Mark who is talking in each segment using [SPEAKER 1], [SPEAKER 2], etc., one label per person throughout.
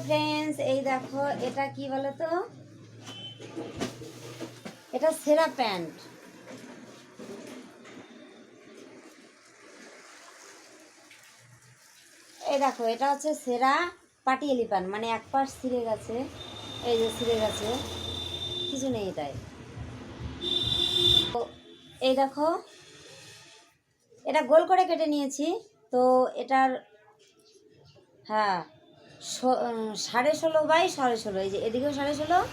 [SPEAKER 1] Friends, এই দেখো এটা কি বলো তো, এটা সেরা প্যান্ট। এই দেখো এটা হচ্ছে সেরা পাটিয়ালি প্যান্ট, মানে এক পাশ ছিঁড়ে গেছে, এই যে ছিঁড়ে গেছে, কিছু নেই এটাই। তো এই দেখো এটা গোল করে কেটে নিয়েছি, তো এটার হ্যাঁ 16.5 বাই 16.5, এই যে এদিকেও 16.5,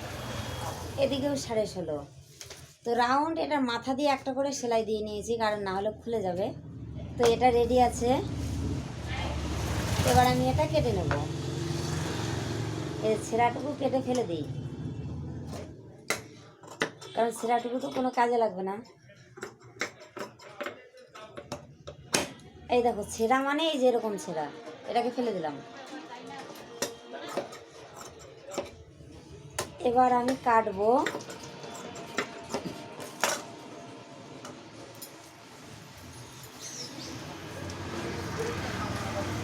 [SPEAKER 1] এদিকেও 16.5। তো রাউন্ড এটার মাথা দিয়ে একটা করে সেলাই দিয়ে নিয়েছি, কারণ না হলে খুলে যাবে। তো এটা রেডি আছে, এবার আমি এটা কেটে নেব। এই ছেঁড়াটুকু কেটে ফেলে দিই, কারণ ছেঁড়াটুকু তো কোনো কাজে লাগবে না। এই দেখো ছেঁড়া মানে এই যে এরকম ছেঁড়া, এটাকে ফেলে দিলাম। এবার আমি কাটবো।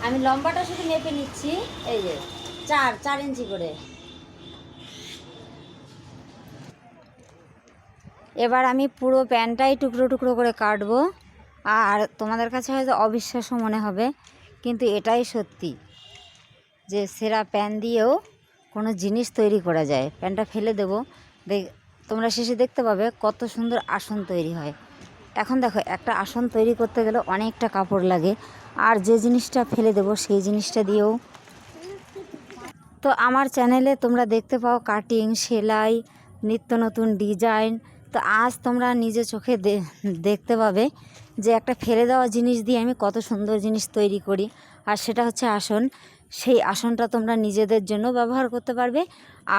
[SPEAKER 1] আমি লম্বাটা শুধু মেপে নিচ্ছি, এই যে 4 ইঞ্চি করে। এবার আমি পুরো প্যান্টটাই টুকরো টুকরো করে কাটবো। আর তোমাদের কাছে হয়তো অবিশ্বাস্য মনে হবে, কিন্তু এটাই সত্যি যে সেরা প্যান্ট দিয়েও কোনো জিনিস তৈরি করা যায়। প্যান্টটা ফেলে দেবো, তোমরা শেষে দেখতে পাবে কত সুন্দর আসন তৈরি হয়। এখন দেখো একটা আসন তৈরি করতে গেলে অনেকটা কাপড় লাগে, আর যে জিনিসটা ফেলে দেবো সেই জিনিসটা দিয়েও। তো আমার চ্যানেলে তোমরা দেখতে পাও কাটিং, সেলাই, নিত্য নতুন ডিজাইন। তো আজ তোমরা নিজে চোখে দেখতে পাবে যে একটা ফেলে দেওয়া জিনিস দিয়ে আমি কত সুন্দর জিনিস তৈরি করি। আর সেটা হচ্ছে আসন। সেই আসনটা তোমরা নিজেদের জন্য ব্যবহার করতে পারবে,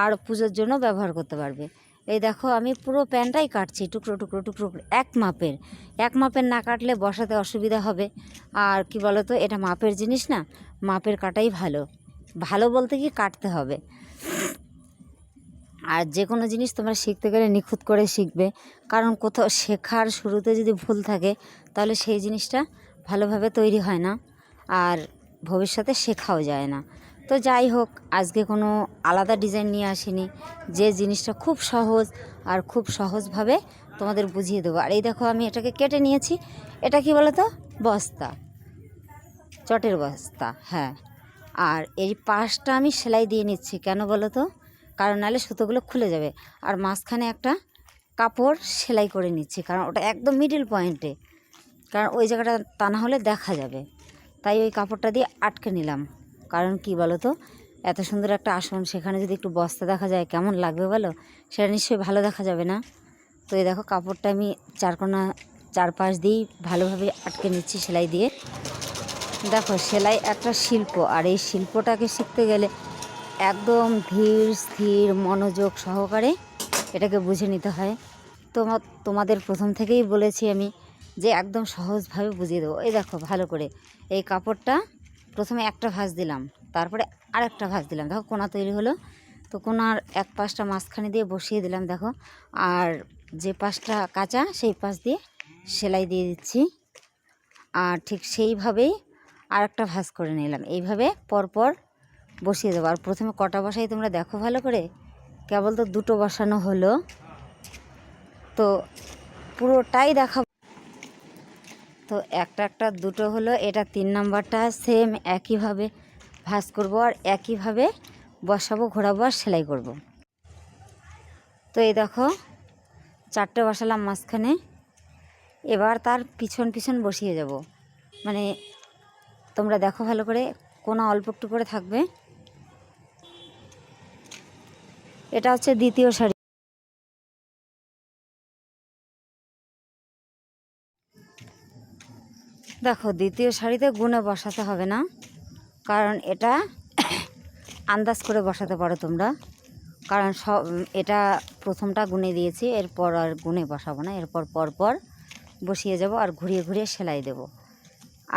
[SPEAKER 1] আর পুজোর জন্য ব্যবহার করতে পারবে। এই দেখো আমি পুরো প্যান্টটাই কাটছি টুকরো টুকরো টুকরো, এক মাপের না কাটলে বসাতে অসুবিধা হবে। আর কি বলো তো, এটা মাপের জিনিস না, মাপের কাটাই ভালো বলতে কি কাটতে হবে। আর যে কোনো জিনিস তোমরা শিখতে গেলে নিখুঁত করে শিখবে, কারণ কোথাও শেখার শুরুতে যদি ভুল থাকে তাহলে সেই জিনিসটা ভালোভাবে তৈরি হয় না, আর ভবিষ্যতে শেখাও যায় না। তো যাই হোক, আজকে কোনো আলাদা ডিজাইন নিয়ে আসিনি, যে জিনিসটা খুব সহজ আর খুব সহজভাবে তোমাদের বুঝিয়ে দেবো। আর এই দেখো আমি এটাকে কেটে নিয়েছি। এটা কি বলো তো, বস্তা, চটের বস্তা, হ্যাঁ। আর এই পাশটা আমি সেলাই দিয়ে নিচ্ছি, কেন বলো তো, কারণ নাহলে সুতোগুলো খুলে যাবে। আর মাঝখানে একটা কাপড় সেলাই করে নিচ্ছি, কারণ ওটা একদম মিডিল পয়েন্টে, কারণ ওই জায়গাটা তা না হলে দেখা যাবে। তাই ওই কাপড়টা দিয়ে আটকে নিলাম। কারণ কি বলো তো, এত সুন্দর একটা আসন, সেখানে যদি একটু বস্তা দেখা যায় কেমন লাগবে বলো, সেটা নিশ্চয়ই ভালো দেখা যাবে না। তো এই দেখো কাপড়টা আমি চারপাশ দিয়েই ভালোভাবে আটকে নিচ্ছি সেলাই দিয়ে। দেখো সেলাই একটা শিল্প, আর এই শিল্পটাকে শিখতে গেলে একদম ধীর স্থির মনোযোগ সহকারে এটাকে বুঝে নিতে হয়। তোমাদের প্রথম থেকেই বলেছি আমি যে একদম সহজভাবে বুঝিয়ে দেবো। এই দেখো ভালো করে এই কাপড়টা প্রথমে একটা ভাঁজ দিলাম, তারপরে আরেকটা ভাঁজ দিলাম, দেখো কোনা তৈরি হলো। তো কোনার এক পাশটা মাঝখানে দিয়ে বসিয়ে দিলাম দেখো, আর যে পাশটা কাঁচা সেই পাশ দিয়ে সেলাই দিয়ে দিচ্ছি। আর ঠিক সেইভাবেই আরেকটা ভাঁজ করে নিলাম, এইভাবে পরপর বসিয়ে দেবো। আর প্রথমে কটা বসাই তোমরা দেখো ভালো করে, কেবল তো দুটো বসানো হলো, তো পুরোটাই দেখাবো। তো একটা দুটো হলো, এটা 3 নাম্বারটা সেম একইভাবে ভাঁজ করব, আর একইভাবে বসাবো, ঘোরাবো আর সেলাই করব। তো এই দেখো 4টে বসালাম মাঝখানে। এবার তার পিছন পিছন বসিয়ে যাব, মানে তোমরা দেখো ভালো করে, কোনা অল্প একটু করে থাকবে। এটা হচ্ছে দ্বিতীয় শাড়ি। দেখো দ্বিতীয় শাড়িতে গুনে বসাতে হবে না, কারণ এটা আন্দাজ করে বসাতে পারো তোমরা, কারণ এটা প্রথমটা গুনে দিয়েছি, এরপর আর গুনে বসাবো না, এরপর পরপর বসিয়ে যাব আর ঘুরিয়ে ঘুরিয়ে সেলাই দেব।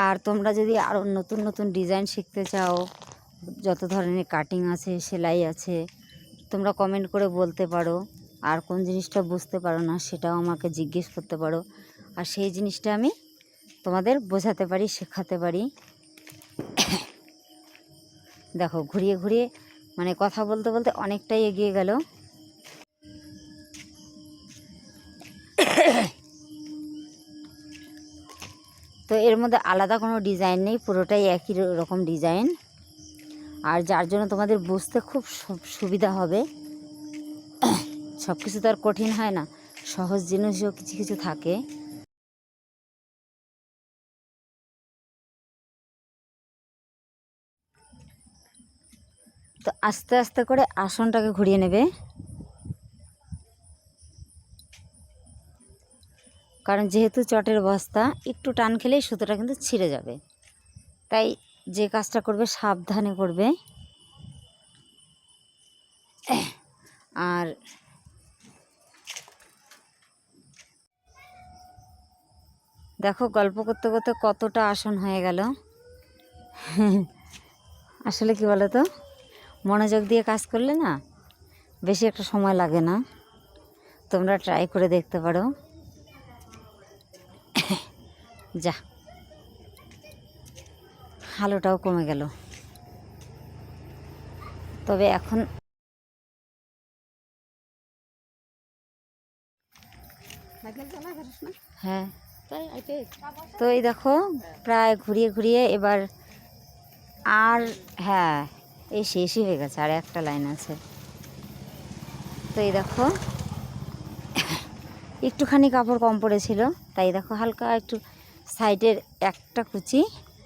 [SPEAKER 1] আর তোমরা যদি আরও নতুন নতুন ডিজাইন শিখতে চাও, যত ধরনের কাটিং আছে, সেলাই আছে, তোমরা কমেন্ট করে বলতে পারো। আর কোন জিনিসটা বুঝতে পারো না সেটাও আমাকে জিজ্ঞেস করতে পারো, আর সেই জিনিসটা আমি তোমাদের বোঝাতে পারি, শেখাতে পারি। দেখো ঘুরিয়ে ঘুরিয়ে মানে কথা বলতে বলতে অনেকটাই এগিয়ে গেল। তো এর মধ্যে আলাদা কোনো ডিজাইন নেই, পুরোটাই একই রকম ডিজাইন। আর যার জন্য তোমাদের বুঝতে খুব সুবিধা হবে। সব কিছু তো আর কঠিন হয় না, সহজ জিনিসও কিছু কিছু থাকে। তো আস্তে আস্তে করে আসনটাকে ঘুরিয়ে নেবে, কারণ যেহেতু চটের বস্তা, একটু টান খেলেই সুতোটা কিন্তু ছিঁড়ে যাবে। তাই যে কাজটা করবে সাবধানে করবে। আর দেখো গল্প করতে করতে কতটা আসন হয়ে গেল। আসলে কি বলো তো, মনোযোগ দিয়ে কাজ করলে না বেশি একটা সময় লাগে না। তোমরা ট্রাই করে দেখতে পারো। যা, আলোটাও কমে গেল। তবে এখন হ্যাঁ, তো এই দেখো প্রায় ঘুরিয়ে ঘুরিয়ে এবার আর হ্যাঁ এই শেষই হয়ে গেছে, আর একটা লাইন আছে। তো এই দেখো একটুখানি কাপড় কম পড়েছিল, তাই দেখো হালকা একটু সাইডের একটা কুচি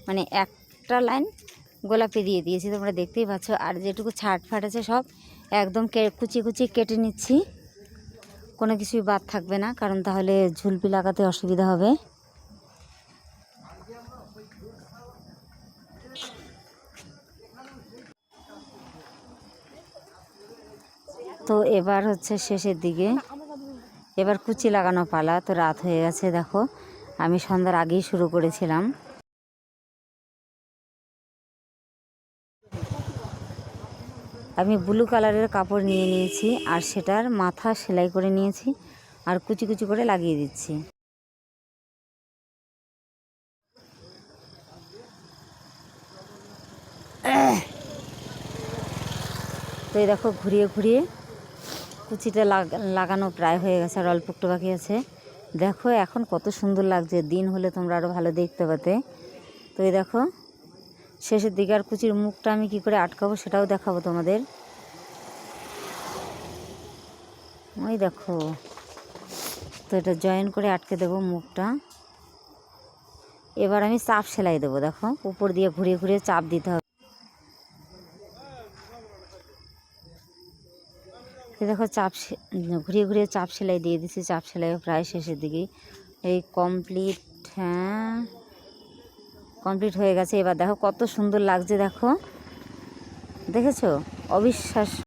[SPEAKER 1] মানে একটা লাইন গোলাপি দিয়ে দিয়েছি, তোমরা দেখতেই পাচ্ছ। আর যেটুকু ছাট ফাট আছে সব একদম কুচি কুচি কেটে নিচ্ছি, কোনো কিছুই বাদ থাকবে না, কারণ তাহলে ঝুলপি লাগাতে অসুবিধা হবে। তো এবার হচ্ছে শেষের দিকে, এবার কুচি লাগানো পালা। তো রাত হয়ে গেছে, দেখো আমি সন্ধ্যার আগেই শুরু করেছিলাম। আমি ব্লু কালারের কাপড় নিয়ে নিয়েছি, আর সেটার মাথা সেলাই করে নিয়েছি, আর কুচি কুচি করে লাগিয়ে দিচ্ছি। তো এই দেখো ঘুরিয়ে ঘুরিয়ে কুচিটা লাগানো প্রায় হয়ে গেছে, আর অল্প একটু বাকি আছে। দেখো এখন কত সুন্দর লাগছে, দিন হলে তোমরা আরও ভালো দেখতে পাতে। তো এই দেখো শেষের দিকে আর কুচির মুখটা আমি কি করে আটকাবো সেটাও দেখাবো তোমাদের। ওই দেখো, তো এটা জয়েন করে আটকে দেবো মুখটা। এবার আমি চাপ সেলাই দেবো, দেখো উপর দিয়ে ঘুরিয়ে ঘুরিয়ে চাপ দিতে হবে। দেখো চাপ ঘুরিয়ে ঘুরিয়ে চাপ সেলাই দিয়ে দিচ্ছি, চাপ সেলাইও প্রায় শেষের দিকেই এই কমপ্লিট। হ্যাঁ কমপ্লিট হয়ে গেছে। এবার দেখো কত সুন্দর লাগছে, দেখো দেখেছো, অবিশ্বাস।